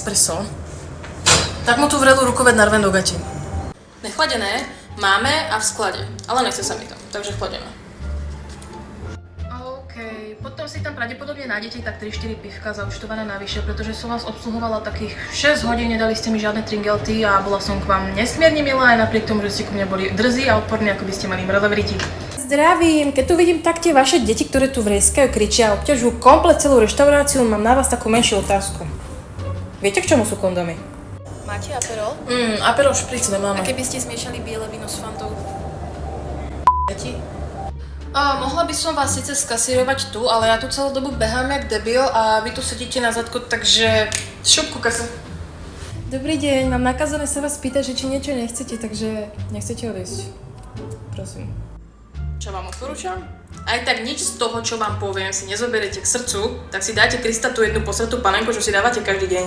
espresso, tak mu tú vrelú rukoveď narvem do gati. Nechladené máme a v sklade, ale nechce sa mi to, takže chladené. OK, potom si tam pravdepodobne nájdete tak 3-4 pivka zaúčtované navyše, pretože som vás obsluhovala takých 6 hodín, nedali ste mi žiadne tringelty a bola som k vám nesmierne milá aj napriek tomu, že ste ku mne boli drzí a odporní, ako by ste mali mrelevriti. Zdravím, keď tu vidím tak tie vaše deti, ktoré tu vrieskajú, kričia a obťažujú komplet celú reštauráciu, mám na vás takú menšiu otázku. Viete, k čomu sú kondomy? Máte Aperol? Aperol špric nemáme. A keby ste zmiešali biele víno s fantou? Deti? Mohla by som vás síce skasírovať tu, ale ja tu celú dobu behám jak debil a vy tu sedíte na zadku, takže šupku kasa. Dobrý deň, mám nakazané sa vás pýtať, že či niečo nechcete, takže nechcete odísť. Prosím. Čo vám odporúčam? Aj tak nič z toho, čo vám poviem, si nezoberiete k srdcu, tak si dáte Krista tú jednu posratú panenku, čo si dávate každý deň.